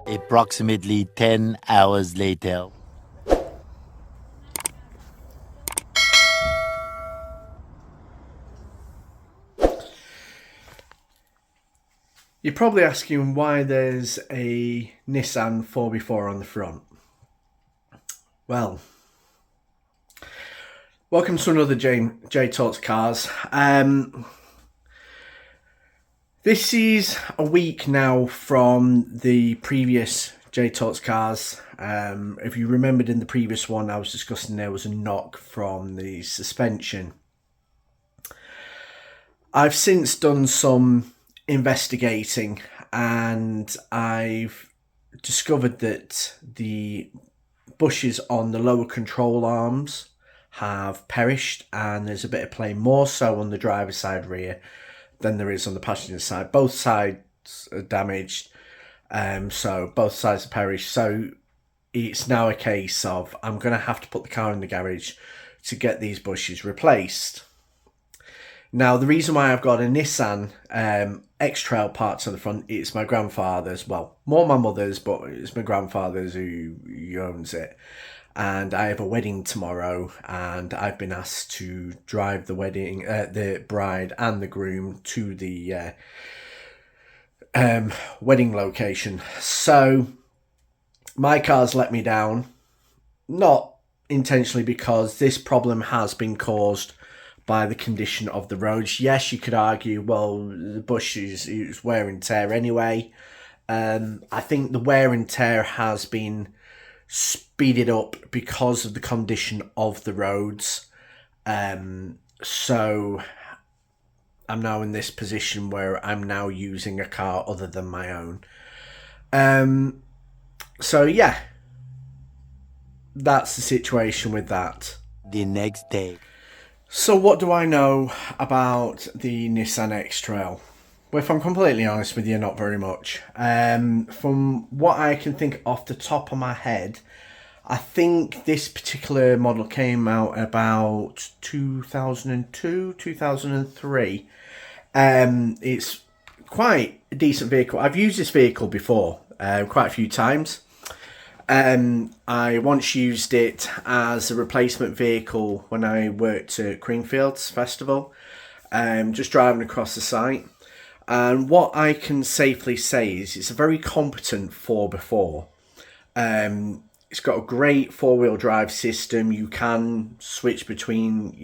Approximately 10 hours later. You're probably asking why there's a Nissan 4x4 on the front. Well, welcome to another J Talks Cars. This is a week now from the previous J Talks Cars. If you remembered in the previous one, I was discussing there was a knock from the suspension. I've since done some investigating and I've discovered that the bushes on the lower control arms have perished, and there's a bit of play, more so on the driver's side rear than there is on the passenger side. Both sides are damaged, so both sides are perished. So it's now a case of I'm going to have to put the car in the garage to get these bushes replaced. Now, the reason why I've got a Nissan X-Trail parked on the front, it's my grandfather's, well, more my mother's, but it's my grandfather's who owns it. And I have a wedding tomorrow, and I've been asked to drive the bride and the groom to the wedding location. So my car's let me down, not intentionally, because this problem has been caused by the condition of the roads. Yes, you could argue, well, the bush is wear and tear anyway. I think the wear and tear has been speeded up because of the condition of the roads. So I'm now in this position where I'm now using a car other than my own. So yeah, that's the situation with that. The next day. So what do I know about the Nissan X-Trail? Well, if I'm completely honest with you, not very much. From what I can think off the top of my head, I think this particular model came out about 2002, 2003. It's quite a decent vehicle. I've used this vehicle before, quite a few times. I once used it as a replacement vehicle when I worked at Creamfields Festival, just driving across the site. And what I can safely say is it's a very competent 4x4. It's got a great four-wheel drive system. You can switch between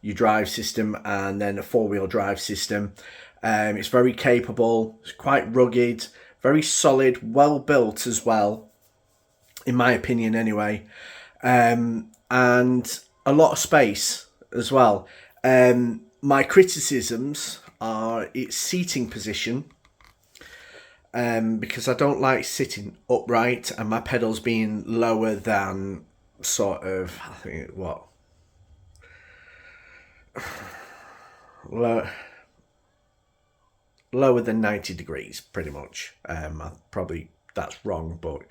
your drive system and then a four-wheel drive system. It's very capable. It's quite rugged. Very solid, well built as well, in my opinion anyway, and a lot of space as well. My criticisms are its seating position, because I don't like sitting upright and my pedals being lower than sort of, I think, lower than 90 degrees, pretty much. Probably that's wrong, but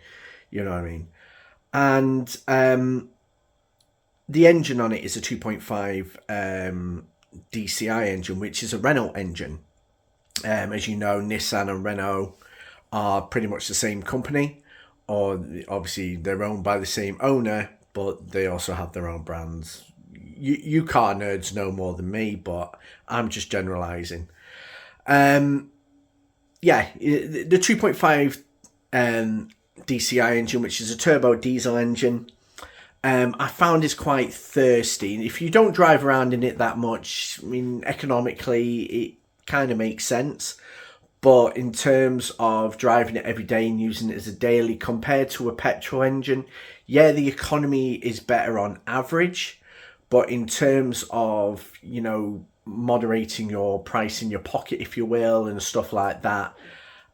you know what I mean. And the engine on it is a 2.5 DCI engine, which is a Renault engine. As you know, Nissan and Renault are pretty much the same company, or obviously they're owned by the same owner, but they also have their own brands. You car nerds know more than me, but I'm just generalizing. Yeah, the 2.5 DCI engine, which is a turbo diesel engine, I found is quite thirsty. If you don't drive around in it that much, I mean, economically, it kind of makes sense. But in terms of driving it every day and using it as a daily, compared to a petrol engine, yeah, the economy is better on average. But in terms of, you know, moderating your price in your pocket, if you will, and stuff like that,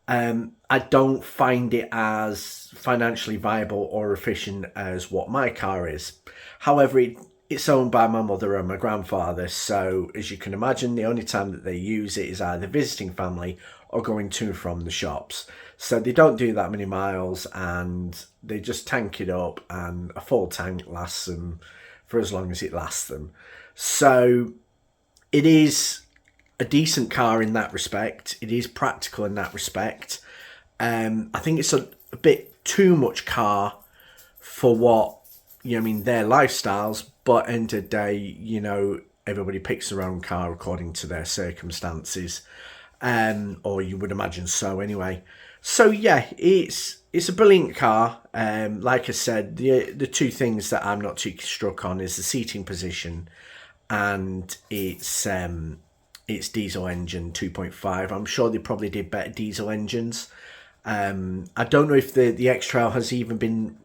I don't find it as financially viable or efficient as what my car is. However, it's owned by my mother and my grandfather, so as you can imagine, the only time that they use it is either visiting family or going to and from the shops. So they don't do that many miles, and they just tank it up, and a full tank lasts them for as long as it lasts them. So it is a decent car in that respect. It is practical in that respect. I think it's a bit too much car for what, you know, I mean, their lifestyles, but end of the day, you know, everybody picks their own car according to their circumstances, or you would imagine so anyway. So yeah, it's a brilliant car. Like I said, the two things that I'm not too struck on is the seating position and its diesel engine 2.5. I'm sure they probably did better diesel engines. I don't know if the X-Trail has even been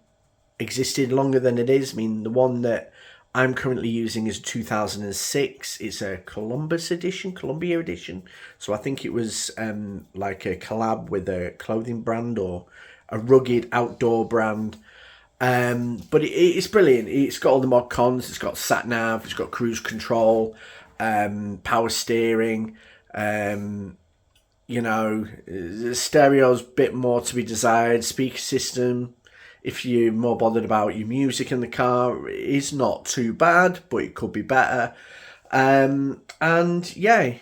existed longer than it is. I mean, the one that I'm currently using is 2006. It's a Columbia edition. So I think it was like a collab with a clothing brand or a rugged outdoor brand. But it's brilliant. It's got all the mod cons. It's got sat nav. It's got cruise control, power steering. You know, the stereo's a bit more to be desired. Speaker system, if you're more bothered about your music in the car, is not too bad, but it could be better. And yeah,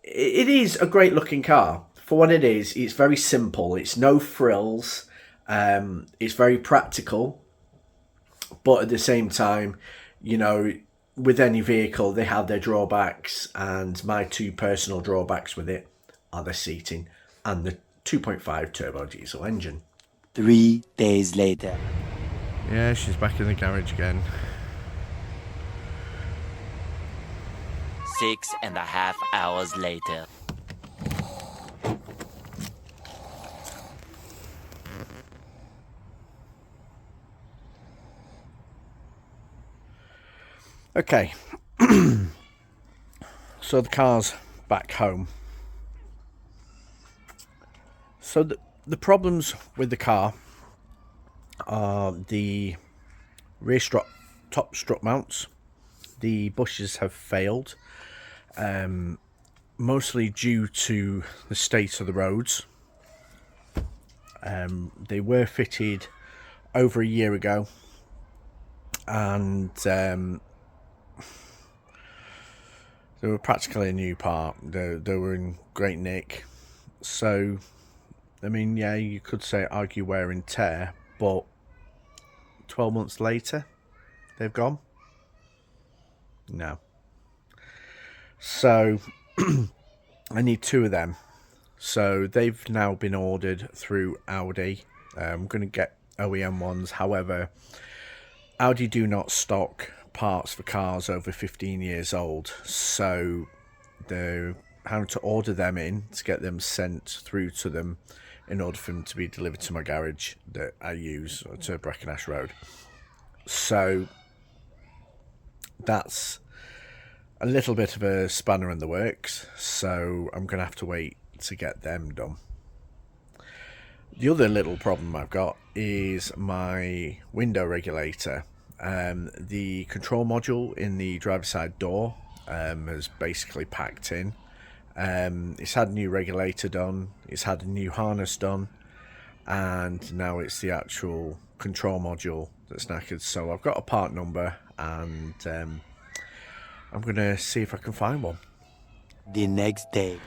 it is a great looking car. For what it is, it's very simple. It's no frills. It's very practical. But at the same time, you know, with any vehicle, they have their drawbacks. And my two personal drawbacks with it are the seating and the 2.5 turbo diesel engine. 3 days later. Yeah, she's back in the garage again. 6.5 hours later. Okay. So the car's back home. So the problems with the car are the rear top strut mounts. The bushes have failed, mostly due to the state of the roads. They were fitted over a year ago, and they were practically a new part. They were in great nick. So, I mean, yeah, you could argue wear and tear, but 12 months later, they've gone. No. So, I need two of them. So, they've now been ordered through Audi. I'm going to get OEM ones. However, Audi do not stock parts for cars over 15 years old. So, they're having to order them in to get them sent through to them in order for them to be delivered to my garage that I use, to Breckenridge Road. So that's a little bit of a spanner in the works, so I'm going to have to wait to get them done. The other little problem I've got is my window regulator. The control module in the driver's side door has basically packed in. It's had a new regulator done, it's had a new harness done, and now it's the actual control module that's knackered. So I've got a part number, and I'm going to see if I can find one. The next day.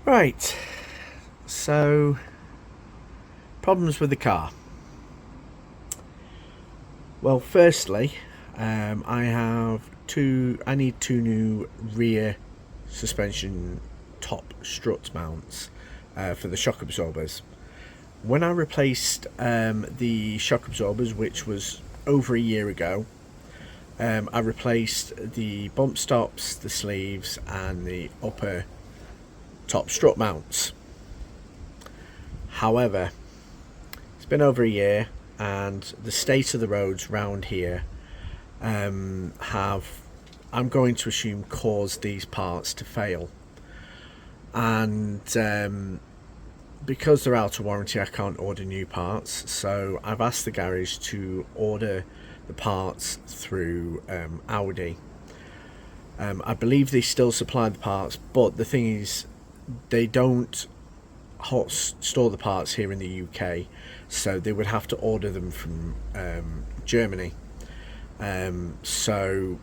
Right, so problems with the car. Well, firstly, I need two new rear suspension top strut mounts for the shock absorbers. When I replaced the shock absorbers, which was over a year ago, I replaced the bump stops, the sleeves, and the upper top strut mounts. However, it's been over a year, and the state of the roads round here have, I'm going to assume, caused these parts to fail. And because they're out of warranty, I can't order new parts, so I've asked the garage to order the parts through Audi. I believe they still supply the parts, but the thing is, they don't store the parts here in the UK, so they would have to order them from Germany. So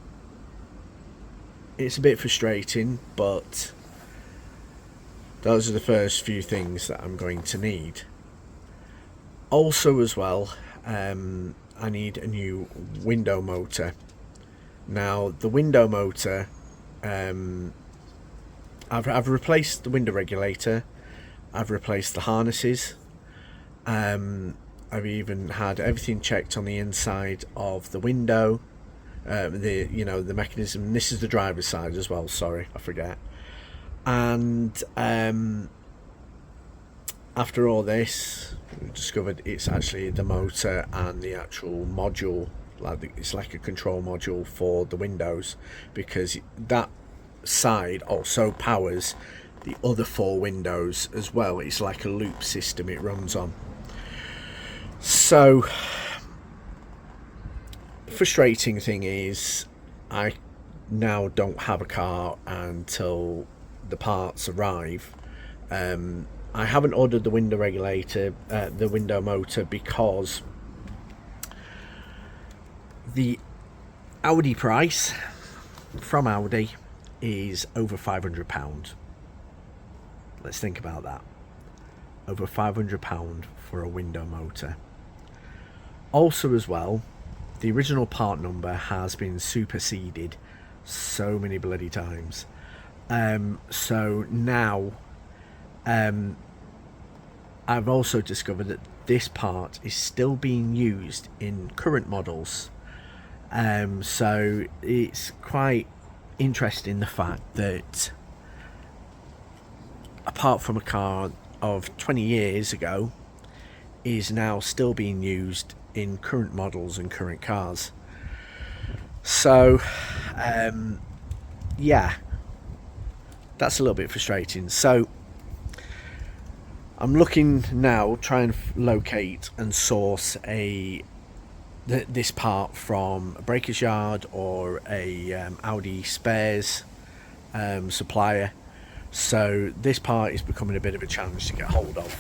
it's a bit frustrating, but those are the first few things that I'm going to need. Also as well, I need a new window motor. Now the window motor, I've replaced the window regulator, I've replaced the harnesses, I've even had everything checked on the inside of the window, the mechanism. This is the driver's side as well, sorry, I forget. And after all this, we discovered it's actually the motor and the actual module, it's like a control module for the windows, because that side also powers the other 4 windows as well. It's like a loop system it runs on. So frustrating thing is, I now don't have a car until the parts arrive. I haven't ordered the window regulator, the window motor, because the Audi price from Audi is over £500. Let's think about that. Over £500 for a window motor. Also as well, the original part number has been superseded so many bloody times. So now I've also discovered that this part is still being used in current models. So it's quite interesting, the fact that apart from a car of 20 years ago, is now still being used in current models and current cars. So yeah, that's a little bit frustrating. So I'm looking now, try and locate and source this part from a breaker's yard or a Audi spares supplier. So this part is becoming a bit of a challenge to get hold of.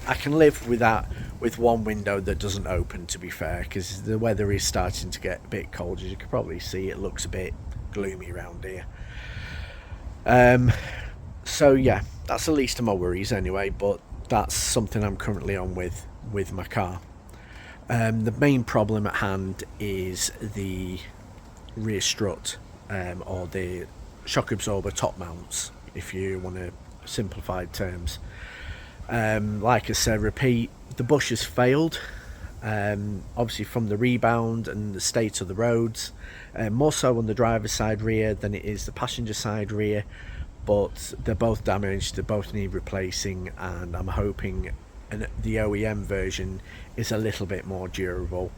I can live with that, with one window that doesn't open, to be fair, because the weather is starting to get a bit cold. As you can probably see, it looks a bit gloomy around here. So yeah, that's the least of my worries anyway, but that's something I'm currently on with my car. The main problem at hand is the rear strut, or the shock absorber top mounts, if you want to simplified terms. Like I said, repeat, the bush has failed, obviously from the rebound and the state of the roads, more so on the driver's side rear than it is the passenger side rear, but they're both damaged, they both need replacing, and I'm hoping the OEM version is a little bit more durable.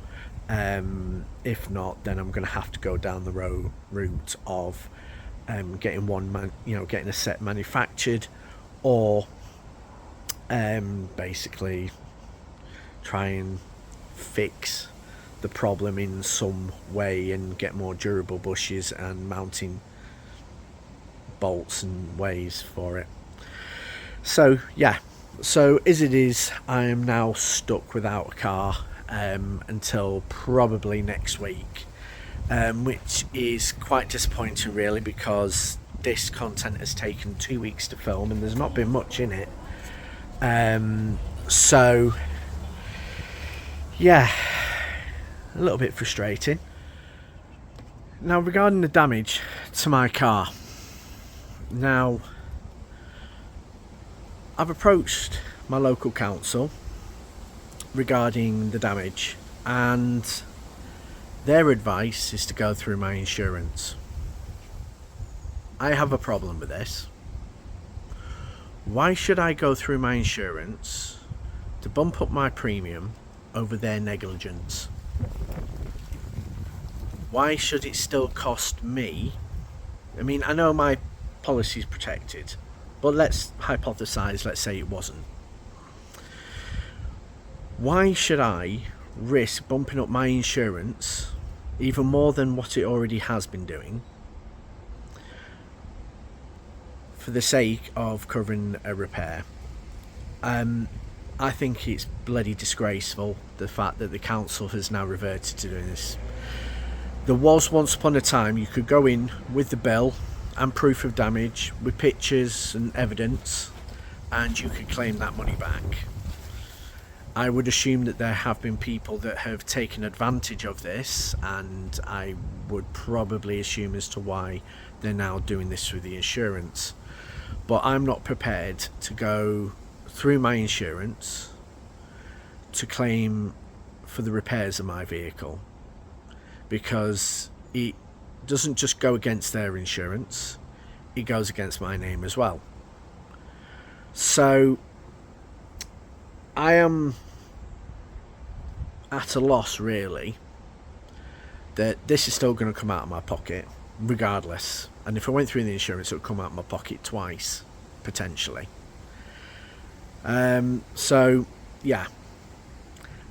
If not, then I'm going to have to go down the route of getting a set manufactured, or basically try and fix the problem in some way and get more durable bushes and mounting bolts and ways for it. So yeah, so as it is, I am now stuck without a car until probably next week, which is quite disappointing really, because this content has taken 2 weeks to film and there's not been much in it. So yeah, a little bit frustrating. Now regarding the damage to my car, now I've approached my local council regarding the damage, and their advice is to go through my insurance. I have a problem with this. Why should I go through my insurance to bump up my premium over their negligence? Why should it still cost me? I mean, I know my policy is protected, but let's hypothesize, let's say it wasn't. Why should I risk bumping up my insurance even more than what it already has been doing for the sake of covering a repair? I think it's bloody disgraceful, the fact that the council has now reverted to doing this. There was once upon a time you could go in with the bill and proof of damage with pictures and evidence, and you could claim that money back. I would assume that there have been people that have taken advantage of this, and I would probably assume as to why they're now doing this through the insurance. But I'm not prepared to go through my insurance to claim for the repairs of my vehicle, because it doesn't just go against their insurance, it goes against my name as well. So I am at a loss, really, that this is still going to come out of my pocket regardless, and if I went through the insurance it would come out of my pocket twice potentially. So yeah,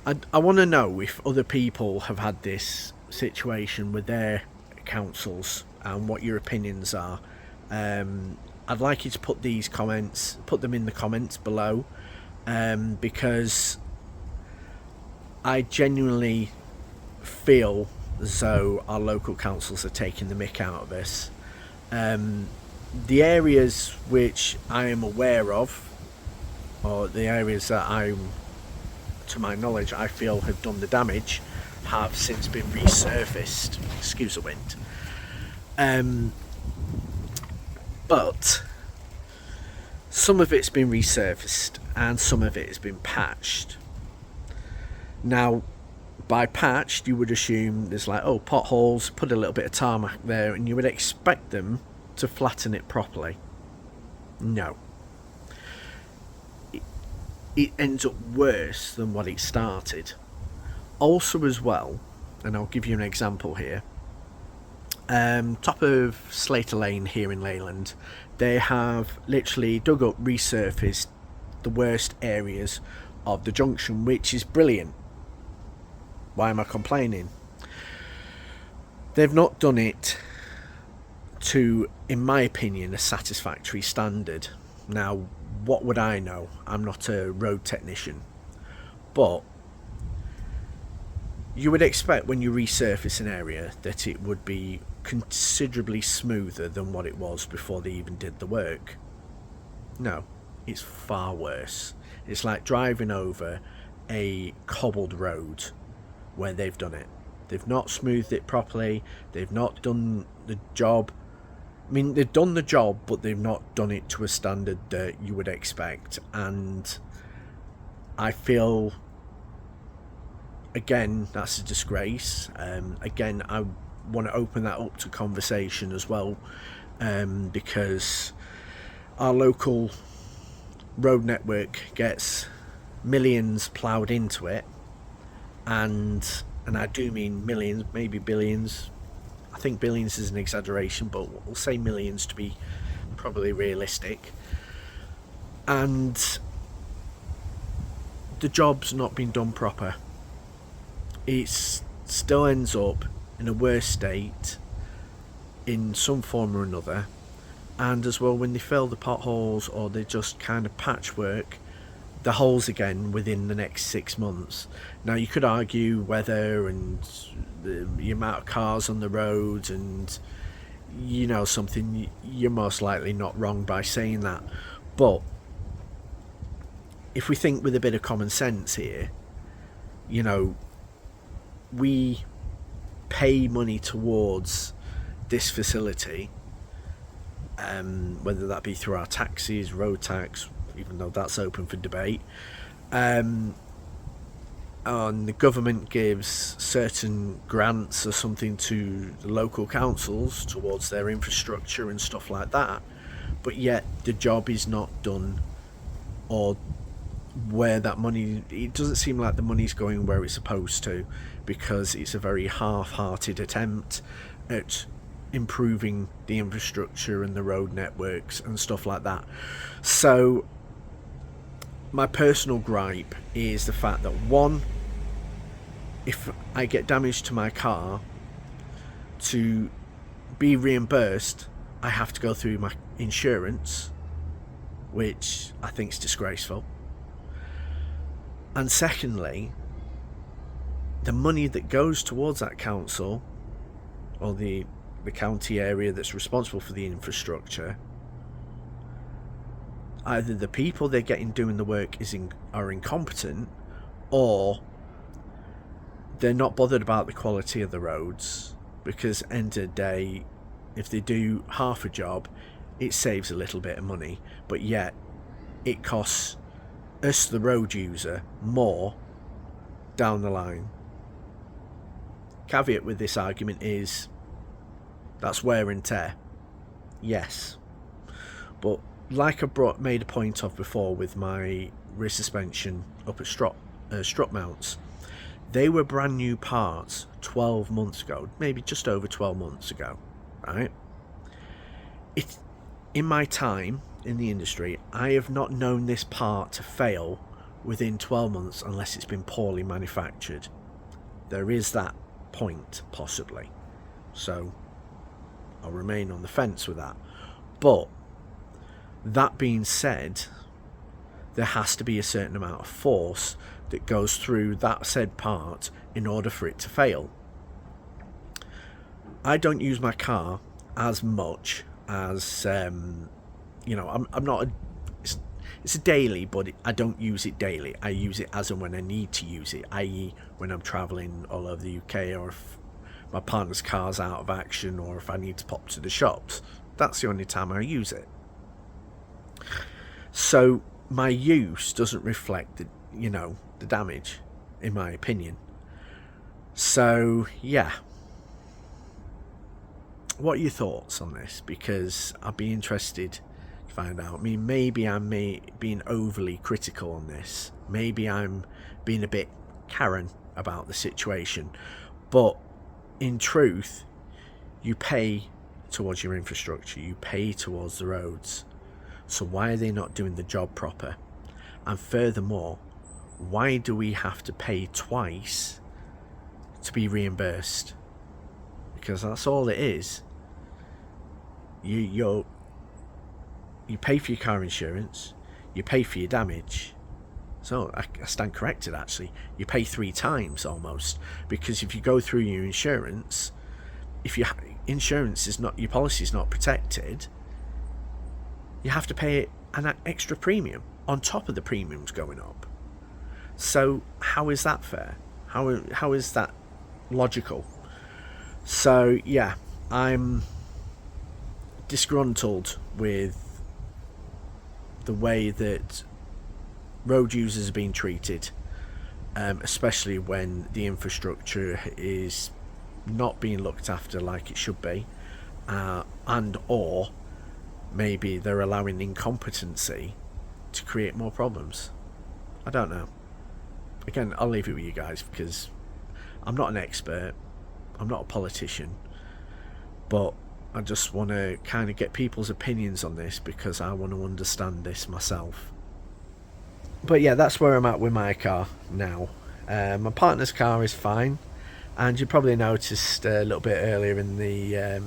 I want to know if other people have had this situation with their councils and what your opinions are. I'd like you to put them in the comments below, because I genuinely feel as though our local councils are taking the mick out of this. The areas which I am aware of, or the areas that to my knowledge I feel have done the damage, have since been resurfaced. Excuse the wind. But some of it's been resurfaced and some of it has been patched. Now, by patched, you would assume there's like, oh, potholes, put a little bit of tarmac there, and you would expect them to flatten it properly. No. It ends up worse than what it started. Also as well, and I'll give you an example here, top of Slater Lane here in Leyland, they have literally dug up, resurfaced the worst areas of the junction, which is brilliant. Why am I complaining? They've not done it to, in my opinion, a satisfactory standard. Now, what would I know? I'm not a road technician, but you would expect when you resurface an area that it would be considerably smoother than what it was before they even did the work. No, it's far worse. It's like driving over a cobbled road where they've done it. They've not smoothed it properly. They've not done the job. I mean, they've done the job, but they've not done it to a standard that you would expect. And I feel, again, that's a disgrace. Again, I want to open that up to conversation as well, because our local road network gets millions ploughed into it, and I do mean millions, maybe billions. I think billions is an exaggeration, but we'll say millions to be probably realistic. And the job's not been done proper. It still ends up in a worse state in some form or another. And as well, when they fill the potholes or they just kind of patchwork the holes again within the next 6 months. Now, you could argue weather and the amount of cars on the road, and you know something, you're most likely not wrong by saying that. But if we think with a bit of common sense here, you know, we pay money towards this facility, whether that be through our taxes, road tax, even though that's open for debate, and the government gives certain grants or something to the local councils towards their infrastructure and stuff like that, but yet the job is not done, or where that money, it doesn't seem like the money's going where it's supposed to, because it's a very half-hearted attempt at improving the infrastructure and the road networks and stuff like that. So my personal gripe is the fact that, one, if I get damage to my car, to be reimbursed I have to go through my insurance, which I think is disgraceful. And secondly, the money that goes towards that council, or the county area that's responsible for the infrastructure, either the people they're getting doing the work are incompetent, or they're not bothered about the quality of the roads, because end of the day, if they do half a job, it saves a little bit of money, but yet it costs us, the road user, more down the line. Caveat with this argument is that's wear and tear. Yes, but like I made a point of before with my rear suspension up at strut mounts, they were brand new parts 12 months ago, maybe just over 12 months ago, right? In my time in the industry, I have not known this part to fail within 12 months unless it's been poorly manufactured. There is that point, possibly. So I'll remain on the fence with that. But that being said, there has to be a certain amount of force that goes through that said part in order for it to fail. I don't use my car as much as I'm not it's a daily, but I don't use it daily. I use it as and when I need to use it, i.e. when I'm travelling all over the UK, or if my partner's car's out of action, or if I need to pop to the shops. That's the only time I use it. So my use doesn't reflect the damage, in my opinion. So yeah, what are your thoughts on this? Because I'd be interested to find out. I mean, maybe I'm being overly critical on this. Maybe I'm being a bit Karen about the situation. But in truth, you pay towards your infrastructure. You pay towards the roads. So why are they not doing the job proper? And furthermore, why do we have to pay twice to be reimbursed? Because that's all it is. You pay for your car insurance, you pay for your damage. So I stand corrected, actually. You pay 3 times almost, because if you go through your insurance, if your insurance is not, your policy is not protected, you have to pay an extra premium on top of the premiums going up. So how is that fair? How is that logical? So yeah, I'm disgruntled with the way that road users are being treated, especially when the infrastructure is not being looked after like it should be, and or maybe they're allowing incompetency to create more problems. I don't know. Again, I'll leave it with you guys, because I'm not an expert, I'm not a politician, but I just want to kind of get people's opinions on this, because I want to understand this myself. But yeah, that's where I'm at with my car now. My partner's car is fine, and you probably noticed a little bit earlier in the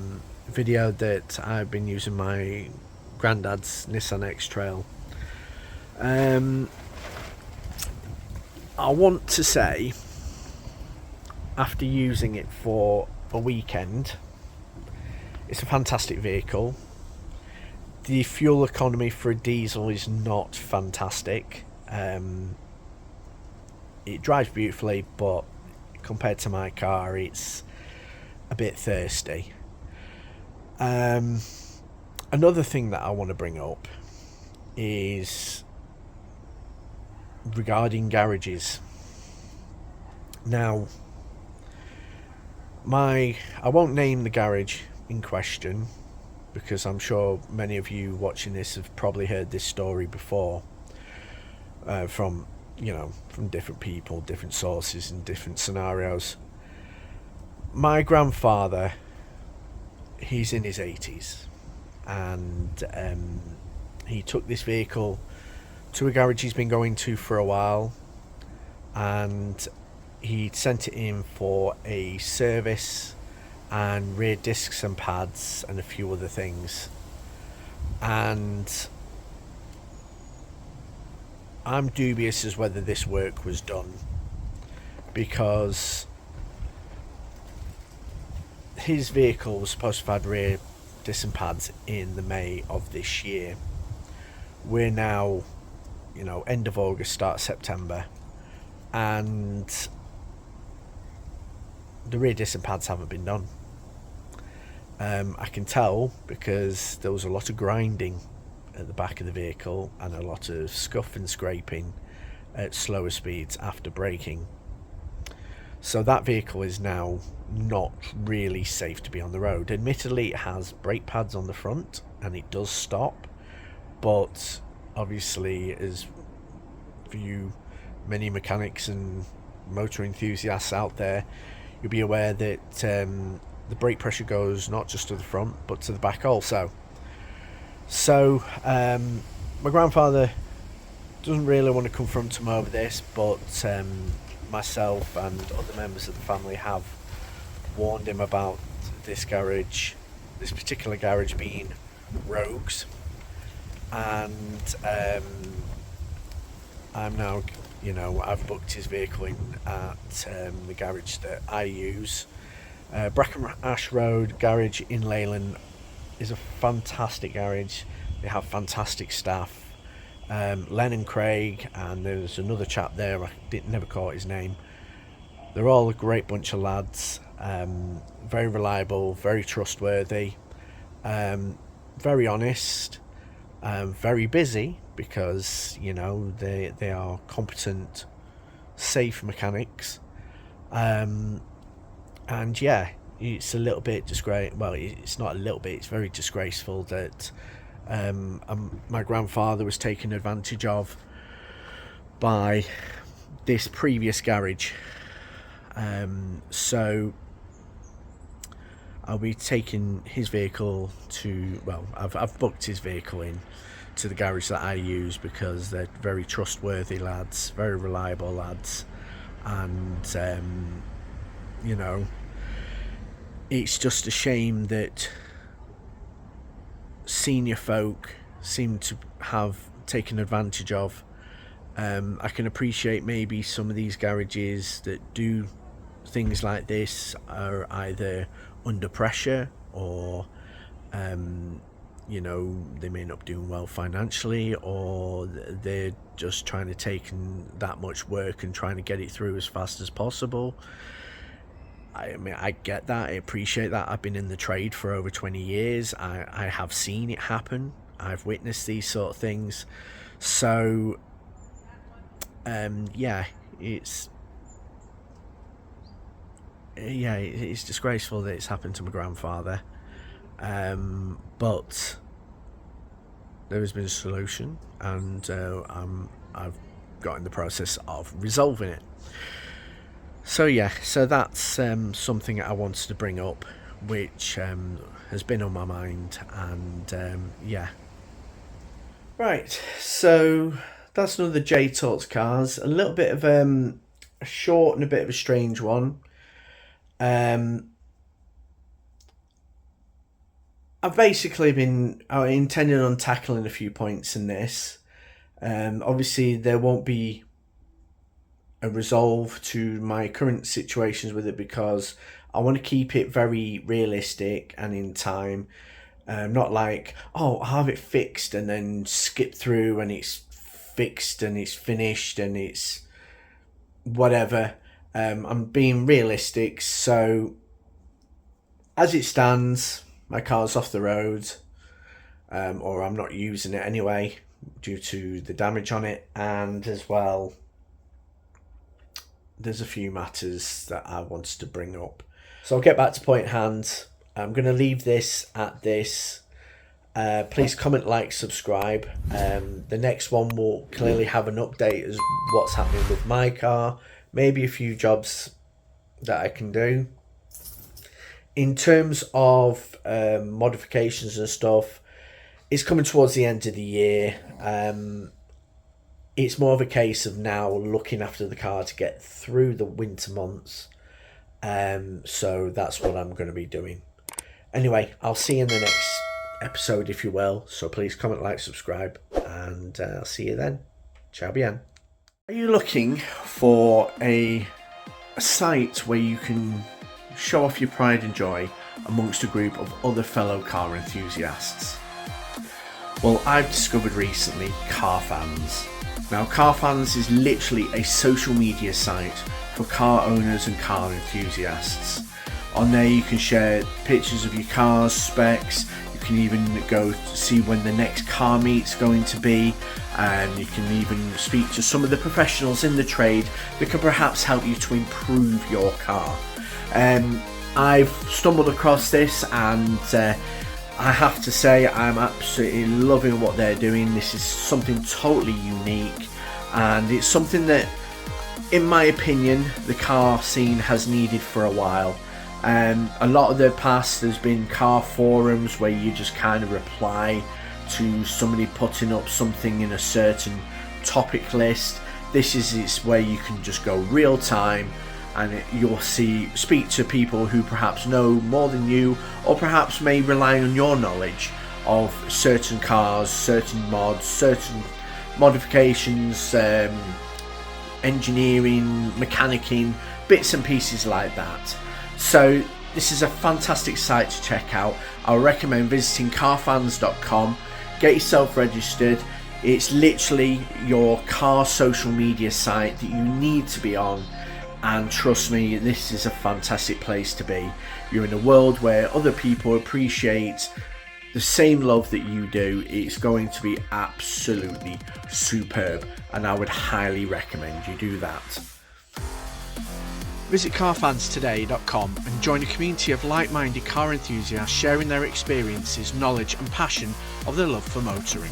video that I've been using my granddad's Nissan X-Trail. I want to say, after using it for a weekend, it's a fantastic vehicle. The fuel economy for a diesel is not fantastic. It drives beautifully, but compared to my car, it's a bit thirsty. Another thing that I want to bring up is regarding garages. Now, I won't name the garage in question, because I'm sure many of you watching this have probably heard this story before. from, from different people, different sources and different scenarios. My grandfather, he's in his 80s, and he took this vehicle to a garage he's been going to for a while, and he sent it in for a service and rear discs and pads and a few other things. And I'm dubious as whether this work was done, because his vehicle was supposed to have had rear disc and pads in the May of this year. We're now, end of August, start of September, and the rear disc and pads haven't been done. I can tell because there was a lot of grinding at the back of the vehicle and a lot of scuff and scraping at slower speeds after braking. So that vehicle is now not really safe to be on the road. Admittedly, it has brake pads on the front and it does stop, but obviously, as for you many mechanics and motor enthusiasts out there, you'll be aware that the brake pressure goes not just to the front but to the back also. So my grandfather doesn't really want to confront him over this, but myself and other members of the family have warned him about this particular garage being rogues, and I'm now, I've booked his vehicle in at the garage that I use. Brackenhash Road garage in Leyland is a fantastic garage. They have fantastic staff. Len and Craig, and there's another chap there, I never caught his name. They're all a great bunch of lads, very reliable, very trustworthy, very honest, very busy, because they are competent, safe mechanics, and yeah, it's a little bit it's not a little bit, it's very disgraceful that my grandfather was taken advantage of by this previous garage. So I'll be taking his vehicle I've booked his vehicle in to the garage that I use, because they're very trustworthy lads, very reliable lads, and it's just a shame that senior folk seem to have taken advantage of. I can appreciate maybe some of these garages that do things like this are either under pressure, or they may not be doing well financially, or they're just trying to take in that much work and trying to get it through as fast as possible. I mean, I get that, I appreciate that. I've been in the trade for over 20 years. I have seen it happen. I've witnessed these sort of things. So, it's disgraceful that it's happened to my grandfather. But there has been a solution, and I've got in the process of resolving it. So that's something I wanted to bring up, which has been on my mind, and right. So that's another J Talks Cars. A little bit of a short and a bit of a strange one. I've basically been intending on tackling a few points in this. Obviously, there won't be a resolve to my current situations with it, because I want to keep it very realistic and in time. Not like, I'll have it fixed and then skip through and it's fixed and it's finished and it's whatever. I'm being realistic. So as it stands, my car's off the road, or I'm not using it anyway due to the damage on it, and as well, there's a few matters that I wanted to bring up. So I'll get back to point hand. I'm going to leave this at this. Please comment, like, subscribe. The next one will clearly have an update as what's happening with my car, maybe a few jobs that I can do. In terms of modifications and stuff, it's coming towards the end of the year. It's more of a case of now looking after the car to get through the winter months. So that's what I'm going to be doing. Anyway, I'll see you in the next episode, if you will. So please comment, like, subscribe, and I'll see you then. Ciao bien. Are you looking for a site where you can show off your pride and joy amongst a group of other fellow car enthusiasts? Well, I've discovered recently Car Fans. Now, Car Fans is literally a social media site for car owners and car enthusiasts. On there you can share pictures of your car's specs. You can even go to see when the next car meet's going to be, and you can even speak to some of the professionals in the trade that can perhaps help you to improve your car. I've stumbled across this, and I have to say I'm absolutely loving what they're doing. This is something totally unique, and it's something that, in my opinion, the car scene has needed for a while. A lot of the past, there's been car forums where you just kind of reply to somebody putting up something in a certain topic list. This is it's where you can just go real time, and you'll speak to people who perhaps know more than you, or perhaps may rely on your knowledge of certain cars, certain mods, certain modifications, engineering, mechanicking, bits and pieces like that. So this is a fantastic site to check out. I recommend visiting carfans.com. Get yourself registered. It's literally your car social media site that you need to be on, and trust me, this is a fantastic place to be. You're in a world where other people appreciate the same love that you do. It's going to be absolutely superb, and I would highly recommend you do that. Visit carfanstoday.com and join a community of like-minded car enthusiasts sharing their experiences, knowledge and passion of their love for motoring.